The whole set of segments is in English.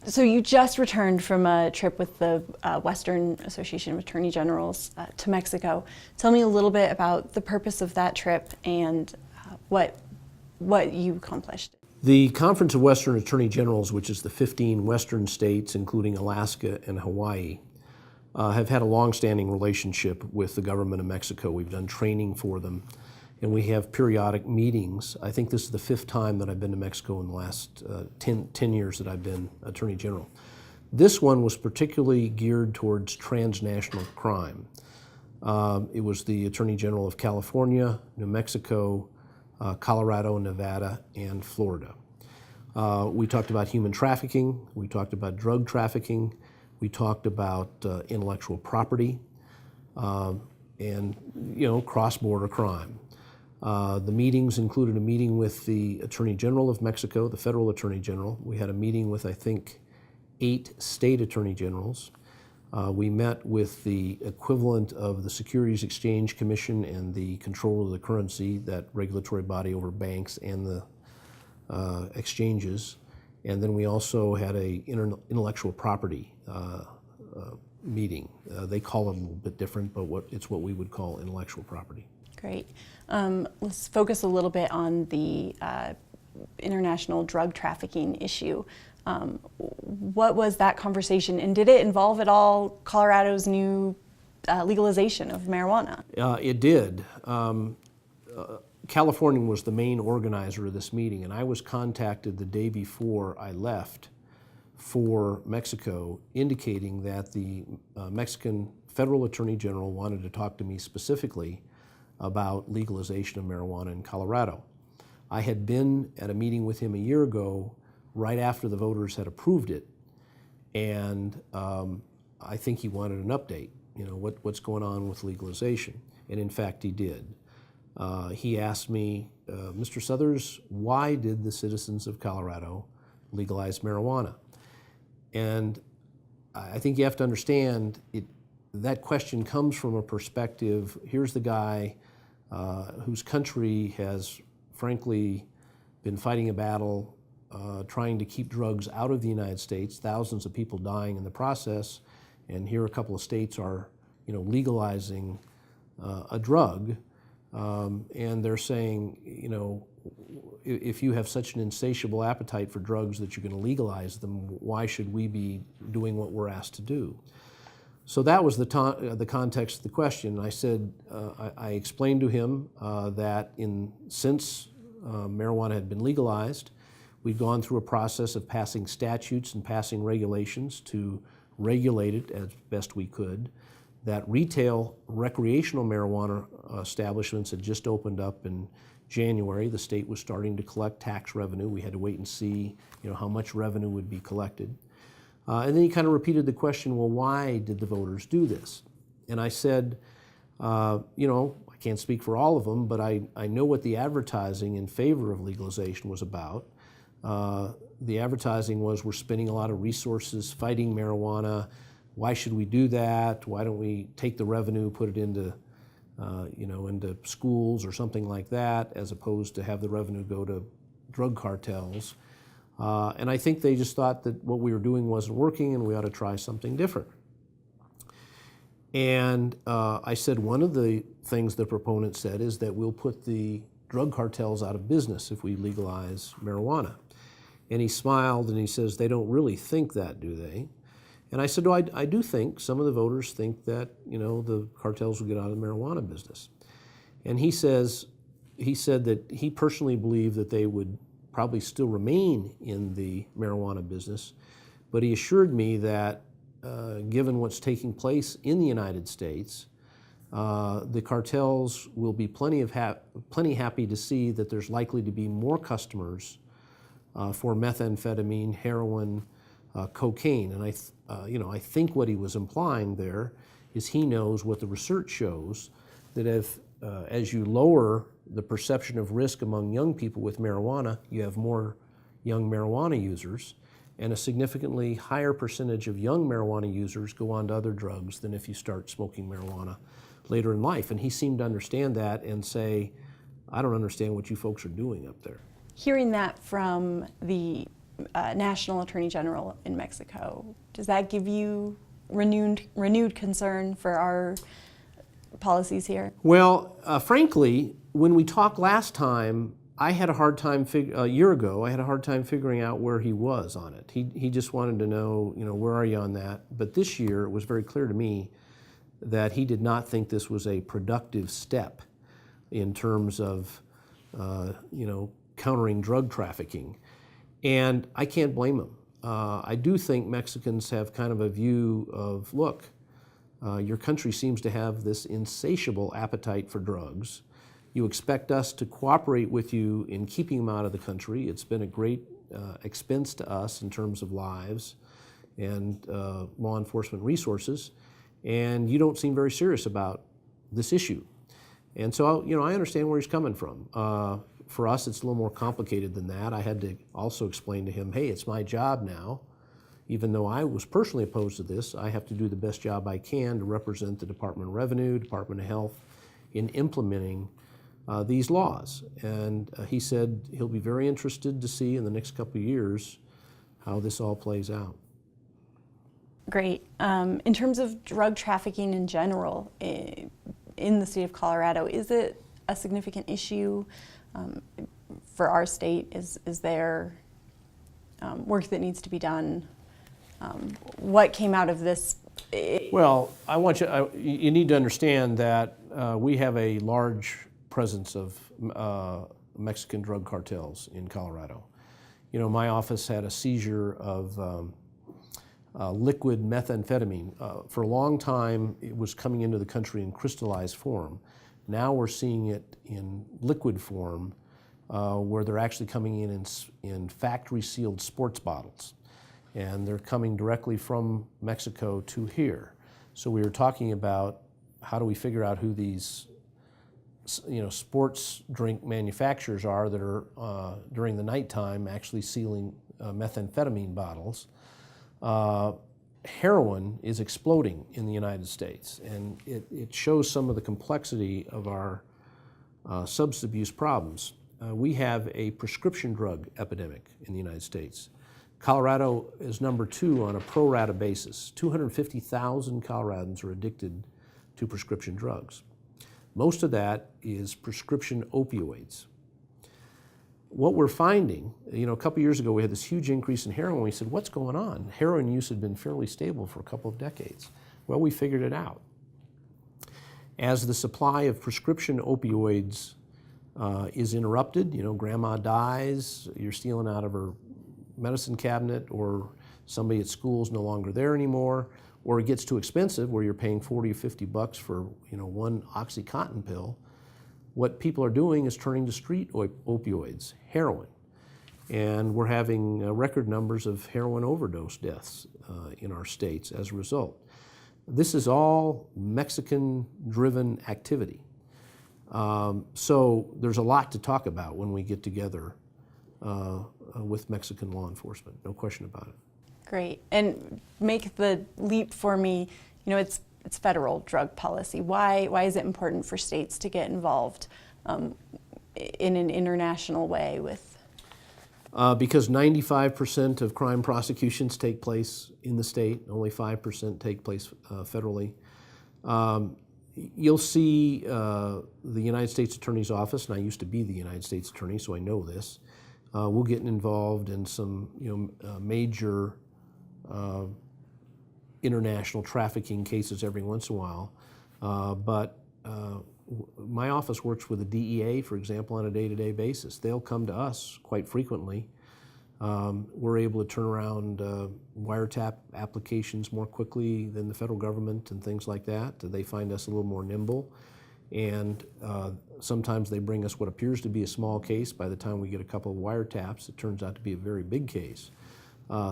So you just returned from a trip with the Western Association of Attorney Generals to Mexico. Tell me a little bit about the purpose of that trip and what you accomplished. The Conference of Western Attorney Generals, which is the 15 western states, including Alaska and Hawaii, have had a long-standing relationship with the government of Mexico. We've done training for them, and we have periodic meetings. I think this is the 5th time that I've been to Mexico in the last 10 years that I've been Attorney General. This one was particularly geared towards transnational crime. It was the Attorney General of California, New Mexico, Colorado, Nevada, and Florida. We talked about human trafficking, we talked about drug trafficking, we talked about intellectual property, and cross-border crime. The meetings included a meeting with the Attorney General of Mexico, the federal Attorney General. We had a meeting with, I think, 8 state Attorney Generals. We met with the equivalent of the Securities Exchange Commission and the Control of the Currency, that regulatory body over banks and the exchanges. And then we also had a intellectual property meeting. They call it a little bit different, but it's what we would call intellectual property. Great. Let's focus a little bit on the international drug trafficking issue. What was that conversation, and did it involve at all Colorado's new legalization of marijuana? It did. California was the main organizer of this meeting, and I was contacted the day before I left for Mexico, indicating that the Mexican federal Attorney General wanted to talk to me specifically about legalization of marijuana in Colorado. I had been at a meeting with him a year ago, right after the voters had approved it, and I think he wanted an update, what's going on with legalization, and in fact he did. He asked me, Mr. Suthers, why did the citizens of Colorado legalize marijuana? And I think you have to understand, that question comes from a perspective, here's the guy whose country has frankly been fighting a battle trying to keep drugs out of the United States, thousands of people dying in the process, and here a couple of states are legalizing a drug, and they're saying, if you have such an insatiable appetite for drugs that you're going to legalize them, why should we be doing what we're asked to do? So that was the context of the question. I said, I explained to him that since marijuana had been legalized, we'd gone through a process of passing statutes and passing regulations to regulate it as best we could, that retail recreational marijuana establishments had just opened up in January. The state was starting to collect tax revenue. We had to wait and see how much revenue would be collected. And then he kind of repeated the question, well, why did the voters do this? And I said, I can't speak for all of them, but I know what the advertising in favor of legalization was about. The advertising was, we're spending a lot of resources fighting marijuana. Why should we do that? Why don't we take the revenue, put it into schools or something like that, as opposed to have the revenue go to drug cartels? And I think they just thought that what we were doing wasn't working and we ought to try something different. And I said, one of the things the proponent said is that we'll put the drug cartels out of business if we legalize marijuana. And he smiled and he says, they don't really think that, do they? And I said, no, I do think some of the voters think that, the cartels will get out of the marijuana business. And he said that he personally believed that they would probably still remain in the marijuana business, but he assured me that given what's taking place in the United States, the cartels will be plenty happy to see that there's likely to be more customers for methamphetamine, heroin, cocaine. And I think what he was implying there is he knows what the research shows, that if as you lower the perception of risk among young people with marijuana, you have more young marijuana users, and a significantly higher percentage of young marijuana users go on to other drugs than if you start smoking marijuana later in life. And he seemed to understand that and say, I don't understand what you folks are doing up there. Hearing that from the national Attorney General in Mexico. Does that give you renewed concern for our policies here? Well, frankly, when we talked last time, I had a hard time, a year ago, I had a hard time figuring out where he was on it. He just wanted to know, where are you on that? But this year, it was very clear to me that he did not think this was a productive step in terms of, countering drug trafficking. And I can't blame him. I do think Mexicans have kind of a view of, look, your country seems to have this insatiable appetite for drugs. You expect us to cooperate with you in keeping them out of the country. It's been a great expense to us in terms of lives and law enforcement resources, and you don't seem very serious about this issue. And so, I understand where he's coming from. For us, it's a little more complicated than that. I had to also explain to him, hey, it's my job now. Even though I was personally opposed to this, I have to do the best job I can to represent the Department of Revenue, Department of Health in implementing these laws. And he said he'll be very interested to see in the next couple of years how this all plays out. Great. In terms of drug trafficking in general in the state of Colorado, is it a significant issue for our state? Is there work that needs to be done? What came out of this? Well, you need to understand that we have a large presence of Mexican drug cartels in Colorado. My office had a seizure of liquid methamphetamine. For a long time, it was coming into the country in crystallized form. Now we're seeing it in liquid form, where they're actually coming in factory-sealed sports bottles. And they're coming directly from Mexico to here. So we were talking about how do we figure out who these sports drink manufacturers are that are during the nighttime actually sealing methamphetamine bottles. Heroin is exploding in the United States, and it shows some of the complexity of our substance abuse problems. We have a prescription drug epidemic in the United States. Colorado is number 2 on a pro rata basis. 250,000 Coloradans are addicted to prescription drugs. Most of that is prescription opioids. What we're finding, a couple years ago we had this huge increase in heroin. We said, what's going on? Heroin use had been fairly stable for a couple of decades. Well, we figured it out. As the supply of prescription opioids is interrupted, grandma dies, you're stealing out of her medicine cabinet, or somebody at school's no longer there anymore, or it gets too expensive where you're paying 40 or 50 bucks for one OxyContin pill. What people are doing is turning to street opioids, heroin. And we're having record numbers of heroin overdose deaths in our states as a result. This is all Mexican-driven activity. So there's a lot to talk about when we get together with Mexican law enforcement, no question about it. Great. And make the leap for me, it's federal drug policy. Why is it important for states to get involved in an international way with? Because 95% of crime prosecutions take place in the state, only 5% take place federally. You'll see the United States Attorney's Office, and I used to be the United States Attorney, so I know this. We'll get involved in some major international trafficking cases every once in a while. But my office works with the DEA, for example, on a day-to-day basis. They'll come to us quite frequently. We're able to turn around wiretap applications more quickly than the federal government and things like that. They find us a little more nimble. And sometimes they bring us what appears to be a small case. By the time we get a couple of wiretaps, it turns out to be a very big case.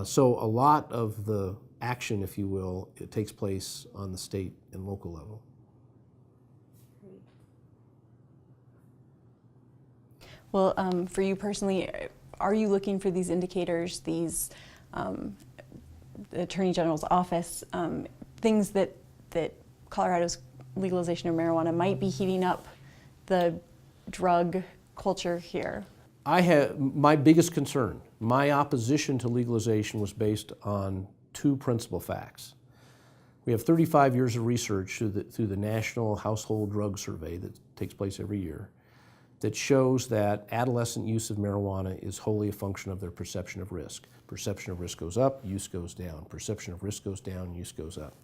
So a lot of the action, if you will, it takes place on the state and local level. Well, for you personally, are you looking for these indicators, the Attorney General's office, things that Colorado's legalization of marijuana might be heating up the drug culture here? my biggest concern, my opposition to legalization was based on two principal facts. We have 35 years of research through the National Household Drug Survey that takes place every year that shows that adolescent use of marijuana is wholly a function of their perception of risk. Perception of risk goes up, use goes down. Perception of risk goes down, use goes up.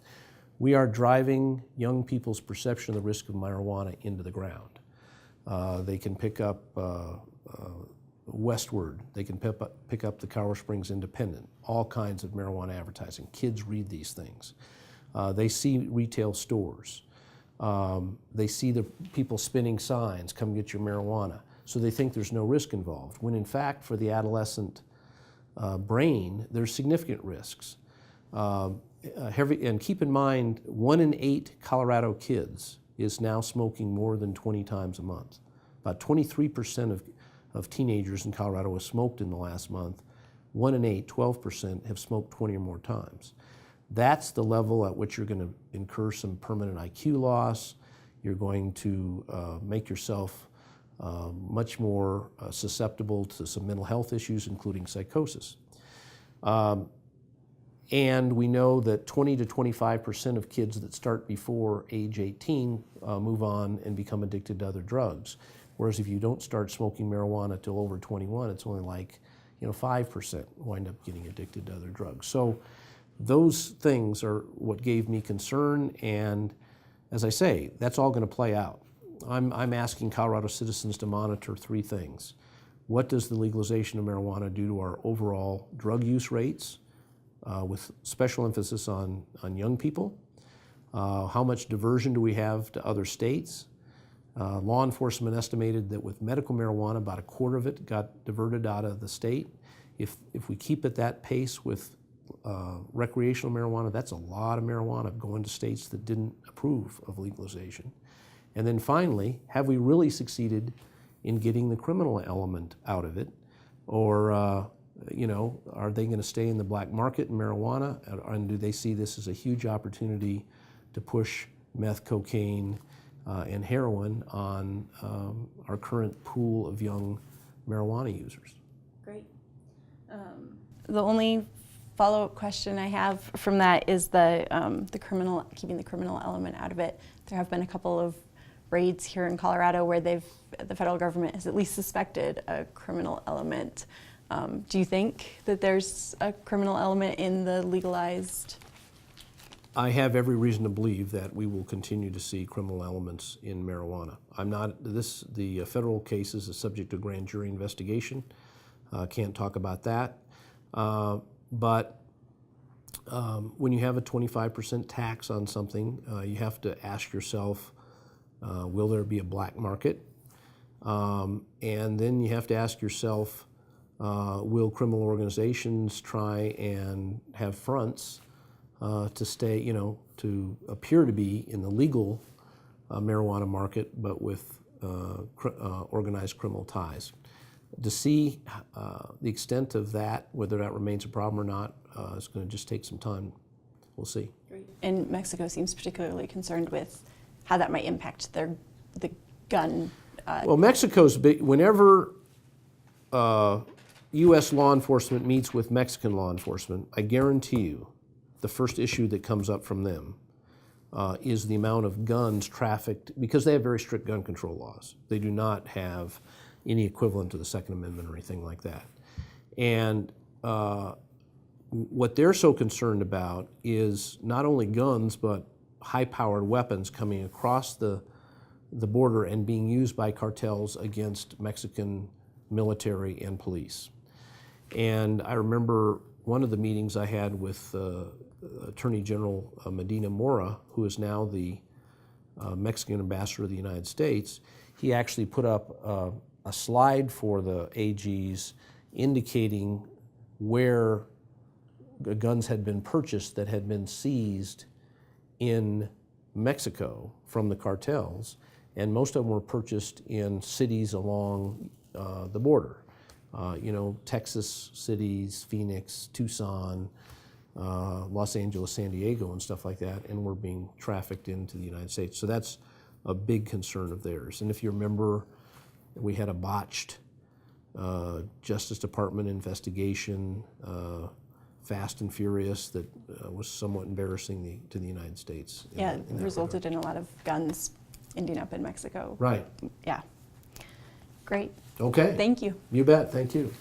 We are driving young people's perception of the risk of marijuana into the ground. They can pick up Westward, they can pick up the Colorado Springs Independent, all kinds of marijuana advertising. Kids read these things. They see retail stores. They see the people spinning signs, come get your marijuana. So they think there's no risk involved, when in fact for the adolescent brain, there's significant risks. And keep in mind, 1 in 8 Colorado kids is now smoking more than 20 times a month. About 23% of teenagers in Colorado have smoked in the last month. 1 in 8, 12%, have smoked 20 or more times. That's the level at which you're going to incur some permanent IQ loss. You're going to make yourself much more susceptible to some mental health issues, including psychosis. And we know that 20 to 25% of kids that start before age 18 move on and become addicted to other drugs. Whereas if you don't start smoking marijuana till over 21, it's only like 5% wind up getting addicted to other drugs. So those things are what gave me concern, and as I say, that's all going to play out. I'm asking Colorado citizens to monitor 3 things. What does the legalization of marijuana do to our overall drug use rates, with special emphasis on young people? How much diversion do we have to other states? Law enforcement estimated that with medical marijuana, about a quarter of it got diverted out of the state. If we keep at that pace with recreational marijuana, that's a lot of marijuana going to states that didn't approve of legalization. And then finally, have we really succeeded in getting the criminal element out of it? Or, are they going to stay in the black market in marijuana? And do they see this as a huge opportunity to push meth, cocaine, and heroin on our current pool of young marijuana users? Great. The only follow-up question I have from that is the keeping the criminal element out of it. There have been a couple of raids here in Colorado where the federal government has at least suspected a criminal element. Do you think that there's a criminal element in the legalized? I have every reason to believe that we will continue to see criminal elements in marijuana. The federal case is subject to grand jury investigation. Can't talk about that. But when you have a 25% tax on something, you have to ask yourself, will there be a black market? And then you have to ask yourself, will criminal organizations try and have fronts to stay, to appear to be in the legal marijuana market, but with organized criminal ties? To see the extent of that, whether that remains a problem or not, is going to just take some time. We'll see. And Mexico seems particularly concerned with how that might impact the gun. Well, Mexico's big. Whenever U.S. law enforcement meets with Mexican law enforcement, I guarantee you the first issue that comes up from them is the amount of guns trafficked, because they have very strict gun control laws. They do not have any equivalent to the Second Amendment or anything like that. And what they're so concerned about is not only guns, but high-powered weapons coming across the border and being used by cartels against Mexican military and police. And I remember one of the meetings I had with Attorney General Medina Mora, who is now the Mexican ambassador of the United States. He actually put up a slide for the AGs indicating where guns had been purchased that had been seized in Mexico from the cartels, and most of them were purchased in cities along the border. Texas cities, Phoenix, Tucson, Los Angeles, San Diego, and stuff like that, and were being trafficked into the United States. So that's a big concern of theirs. And if you remember, we had a botched Justice Department investigation, fast and furious, that was somewhat embarrassing to the United States. Yeah, in that resulted in a lot of guns ending up in Mexico. Right. Yeah. Great. Okay. Thank you. You bet. Thank you.